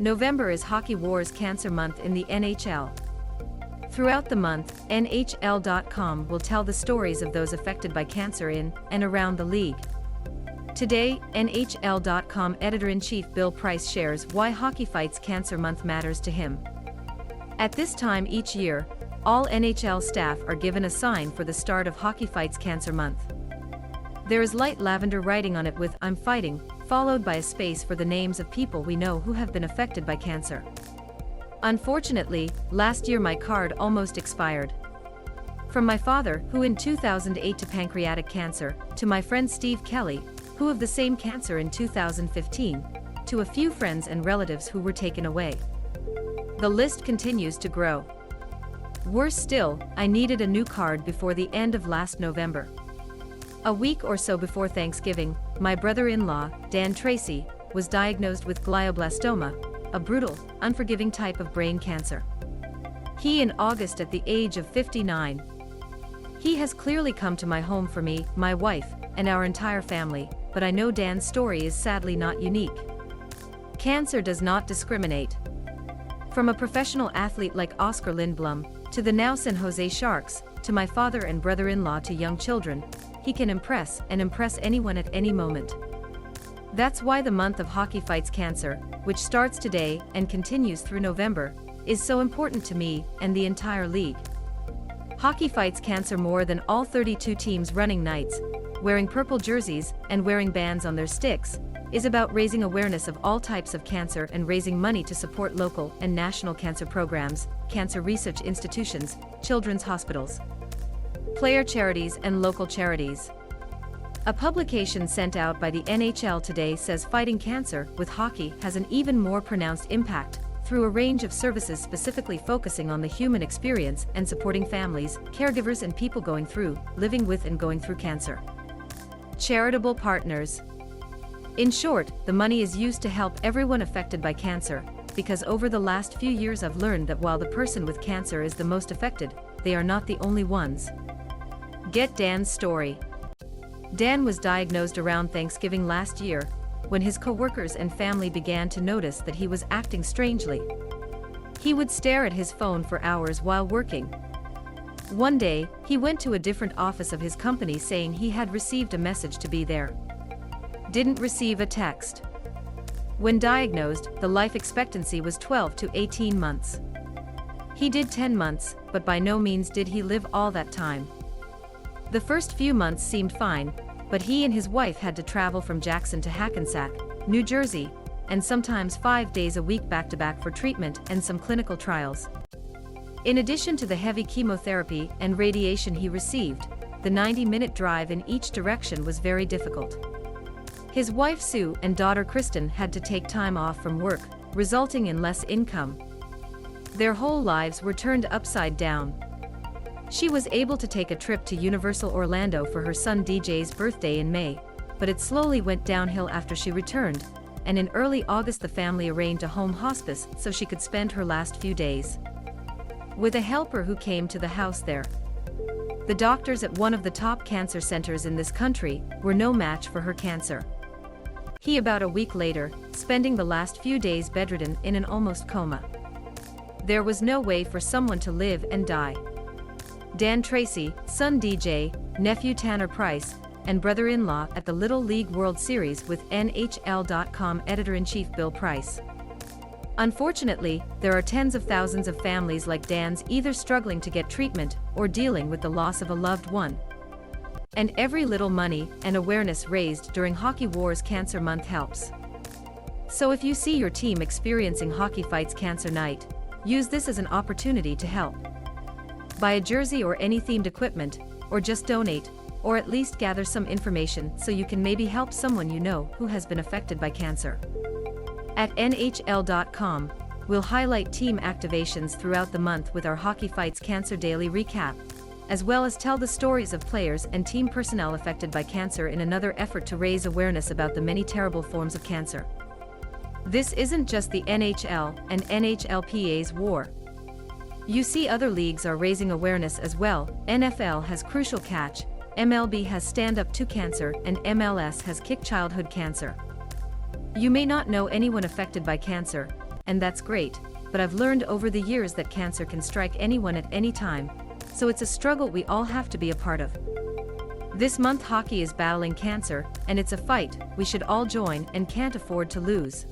November is Hockey Wars Cancer Month in the NHL. Throughout the month, NHL.com will tell the stories of those affected by cancer in and around the league. Today, NHL.com editor-in-chief Bill Price shares why Hockey Fights Cancer Month matters to him. At this time each year, all NHL staff are given a sign for the start of Hockey Fights Cancer Month. There is light lavender writing on it with "I'm fighting," followed by a space for the names of people we know who have been affected by cancer. Unfortunately, last year my card almost expired. From my father, who in 2008 to pancreatic cancer, to my friend Steve Kelly, who of the same cancer in 2015, to a few friends and relatives who were taken away. The list continues to grow. Worse still, I needed a new card before the end of last November. A week or so before Thanksgiving, my brother-in-law, Dan Tracy, was diagnosed with glioblastoma, a brutal, unforgiving type of brain cancer. He in August at the age of 59. He has clearly come to my home for me, my wife, and our entire family, but I know Dan's story is sadly not unique. Cancer does not discriminate. From a professional athlete like Oscar Lindblom, to the now San Jose Sharks, to my father and brother-in-law to young children, he can impress anyone at any moment. That's why the month of Hockey Fights Cancer, which starts today and continues through November, is so important to me and the entire league. Hockey Fights Cancer more than all 32 teams running nights, wearing purple jerseys and wearing bands on their sticks, is about raising awareness of all types of cancer and raising money to support local and national cancer programs, cancer research institutions, children's hospitals, player charities and local charities. A publication sent out by the NHL today says fighting cancer with hockey has an even more pronounced impact through a range of services specifically focusing on the human experience and supporting families, caregivers and people going through, living with and going through cancer. Charitable partners. In short, the money is used to help everyone affected by cancer, because over the last few years I've learned that while the person with cancer is the most affected, they are not the only ones. Get Dan's story. Dan was diagnosed around Thanksgiving last year, when his co-workers and family began to notice that he was acting strangely. He would stare at his phone for hours while working. One day, he went to a different office of his company saying he had received a message to be there. Didn't receive a text. When diagnosed, the life expectancy was 12 to 18 months. He did 10 months, but by no means did he live all that time. The first few months seemed fine, but he and his wife had to travel from Jackson to Hackensack, New Jersey, and sometimes 5 days a week back-to-back for treatment and some clinical trials. In addition to the heavy chemotherapy and radiation he received, the 90-minute drive in each direction was very difficult. His wife Sue and daughter Kristen had to take time off from work, resulting in less income. Their whole lives were turned upside down. She was able to take a trip to Universal Orlando for her son DJ's birthday in May, but it slowly went downhill after she returned, and in early August the family arranged a home hospice so she could spend her last few days with a helper who came to the house there. The doctors at one of the top cancer centers in this country were no match for her cancer. He about a week later, spending the last few days bedridden in an almost coma. There was no way for someone to live and die. Dan Tracy, son DJ, nephew Tanner Price, and brother-in-law at the Little League World Series with NHL.com editor-in-chief Bill Price. Unfortunately, there are tens of thousands of families like Dan's either struggling to get treatment or dealing with the loss of a loved one. And every little money and awareness raised during Hockey Wars Cancer Month helps. So if you see your team experiencing Hockey Fights Cancer Night, use this as an opportunity to help. Buy a jersey or any themed equipment, or just donate, or at least gather some information so you can maybe help someone you know who has been affected by cancer. At NHL.com, we'll highlight team activations throughout the month with our Hockey Fights Cancer Daily Recap, as well as tell the stories of players and team personnel affected by cancer in another effort to raise awareness about the many terrible forms of cancer. This isn't just the NHL and NHLPA's war. You see other leagues are raising awareness as well. NFL has Crucial Catch, MLB has Stand Up to Cancer, and MLS has Kick Childhood Cancer. You may not know anyone affected by cancer, and that's great, but I've learned over the years that cancer can strike anyone at any time, so it's a struggle we all have to be a part of. This month hockey is battling cancer, and it's a fight we should all join and can't afford to lose.